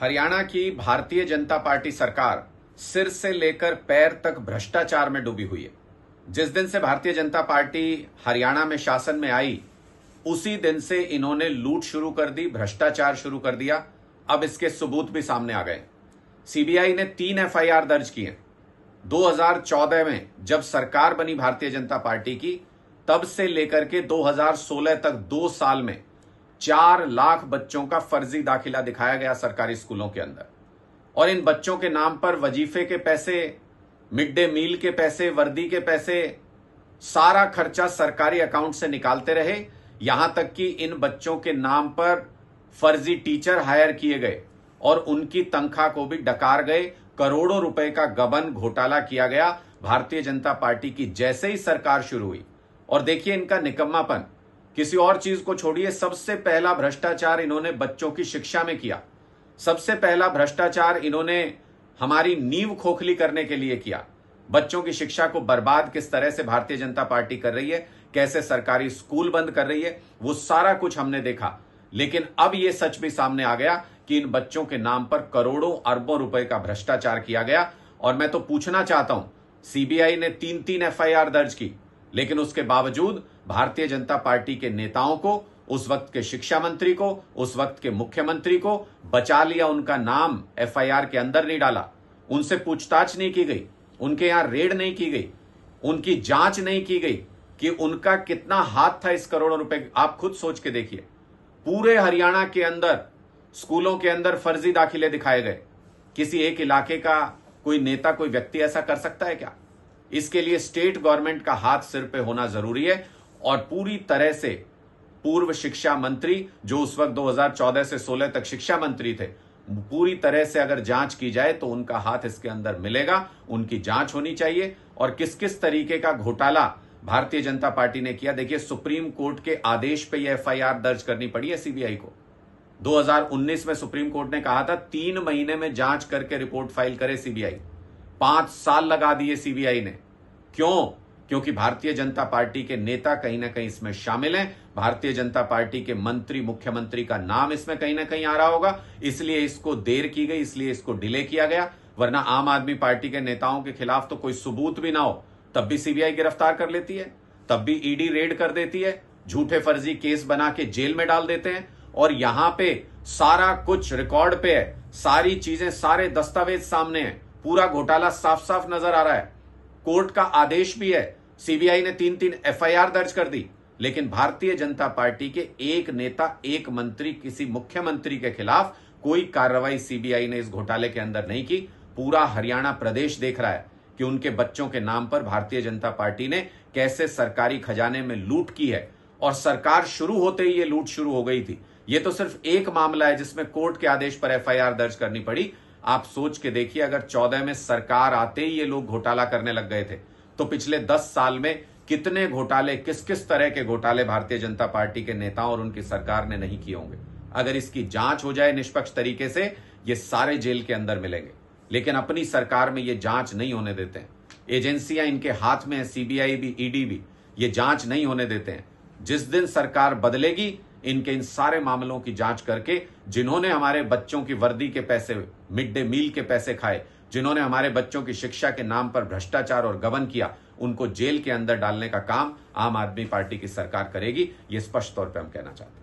हरियाणा की भारतीय जनता पार्टी सरकार सिर से लेकर पैर तक भ्रष्टाचार में डूबी हुई है। जिस दिन से भारतीय जनता पार्टी हरियाणा में शासन में आई, उसी दिन से इन्होंने लूट शुरू कर दी, भ्रष्टाचार शुरू कर दिया। अब इसके सबूत भी सामने आ गए। सीबीआई ने 3 एफआईआर दर्ज की हैं। 2014 में जब सरकार बनी भारतीय जनता पार्टी की, तब से लेकर के 2016 तक 2 साल में 4 लाख बच्चों का फर्जी दाखिला दिखाया गया सरकारी स्कूलों के अंदर। और इन बच्चों के नाम पर वजीफे के पैसे, मिड डे मील के पैसे, वर्दी के पैसे, सारा खर्चा सरकारी अकाउंट से निकालते रहे। यहां तक कि इन बच्चों के नाम पर फर्जी टीचर हायर किए गए और उनकी तनख्वाह को भी डकार गए। करोड़ों रुपए का गबन घोटाला किया गया भारतीय जनता पार्टी की जैसे ही सरकार शुरू हुई। और देखिए इनका निकम्मापन, किसी और चीज को छोड़िए, सबसे पहला भ्रष्टाचार इन्होंने बच्चों की शिक्षा में किया। सबसे पहला भ्रष्टाचार इन्होंने हमारी नींव खोखली करने के लिए किया। बच्चों की शिक्षा को बर्बाद किस तरह से भारतीय जनता पार्टी कर रही है, कैसे सरकारी स्कूल बंद कर रही है, वो सारा कुछ हमने देखा। लेकिन अब यह सच भी सामने आ गया कि इन बच्चों के नाम पर करोड़ों अरबों रुपए का भ्रष्टाचार किया गया। और मैं तो पूछना चाहता हूं, सीबीआई ने 3 एफआईआर दर्ज की, लेकिन उसके बावजूद भारतीय जनता पार्टी के नेताओं को, उस वक्त के शिक्षा मंत्री को, उस वक्त के मुख्यमंत्री को बचा लिया। उनका नाम एफआईआर के अंदर नहीं डाला, उनसे पूछताछ नहीं की गई, उनके यहां रेड नहीं की गई, उनकी जांच नहीं की गई कि उनका कितना हाथ था इस करोड़ों रुपए। आप खुद सोच के देखिए, पूरे हरियाणा के अंदर स्कूलों के अंदर फर्जी दाखिले दिखाए गए। किसी एक इलाके का कोई नेता, कोई व्यक्ति ऐसा कर सकता है क्या? इसके लिए स्टेट गवर्नमेंट का हाथ सिर पे होना जरूरी है। और पूरी तरह से पूर्व शिक्षा मंत्री, जो उस वक्त 2014 से 16 तक शिक्षा मंत्री थे, पूरी तरह से अगर जांच की जाए तो उनका हाथ इसके अंदर मिलेगा। उनकी जांच होनी चाहिए। और किस किस तरीके का घोटाला भारतीय जनता पार्टी ने किया, देखिए सुप्रीम कोर्ट के आदेश पे यह एफआईआर दर्ज करनी पड़ी है सीबीआई को। 2019 में सुप्रीम कोर्ट ने कहा था 3 महीने में जांच करके रिपोर्ट फाइल करे सीबीआई। 5 साल लगा दिए सीबीआई ने। क्यों? क्योंकि भारतीय जनता पार्टी के नेता कहीं ना कहीं इसमें शामिल हैं। भारतीय जनता पार्टी के मंत्री, मुख्यमंत्री का नाम इसमें कहीं ना कहीं आ रहा होगा, इसलिए इसको देर की गई, इसलिए इसको डिले किया गया। वरना आम आदमी पार्टी के नेताओं के खिलाफ तो कोई सबूत भी ना हो, तब भी सीबीआई गिरफ्तार कर लेती है, तब भी ईडी रेड कर देती है, झूठे फर्जी केस बना के जेल में डाल देते हैं। और यहां पे सारा कुछ रिकॉर्ड पे है, सारी चीजें, सारे दस्तावेज सामने हैं, पूरा घोटाला साफ साफ नजर आ रहा है। कोर्ट का आदेश भी है। सीबीआई ने 3 एफआईआर दर्ज कर दी, लेकिन भारतीय जनता पार्टी के एक नेता, एक मंत्री, किसी मुख्यमंत्री के खिलाफ कोई कार्रवाई सीबीआई ने इस घोटाले के अंदर नहीं की। पूरा हरियाणा प्रदेश देख रहा है कि उनके बच्चों के नाम पर भारतीय जनता पार्टी ने कैसे सरकारी खजाने में लूट की है। और सरकार शुरू होते ही ये लूट शुरू हो गई थी। ये तो सिर्फ एक मामला है जिसमें कोर्ट के आदेश पर एफआईआर दर्ज करनी पड़ी। आप सोच के देखिए, अगर 14 में सरकार आते ही ये लोग घोटाला करने लग गए थे, तो पिछले 10 साल में कितने घोटाले, किस किस तरह के घोटाले भारतीय जनता पार्टी के नेताओं और उनकी सरकार ने नहीं किए होंगे। अगर इसकी जांच हो जाए निष्पक्ष तरीके से, ये सारे जेल के अंदर मिलेंगे। लेकिन अपनी सरकार में ये जांच नहीं होने देते हैं। एजेंसियां इनके हाथ में है, सीबीआई भी, ईडी भी, ये जांच नहीं होने देते हैं। जिस दिन सरकार बदलेगी, इनके इन सारे मामलों की जांच करके, जिन्होंने हमारे बच्चों की वर्दी के पैसे, मिड डे मील के पैसे खाए, जिन्होंने हमारे बच्चों की शिक्षा के नाम पर भ्रष्टाचार और गबन किया, उनको जेल के अंदर डालने का काम आम आदमी पार्टी की सरकार करेगी। ये स्पष्ट तौर पे हम कहना चाहते हैं।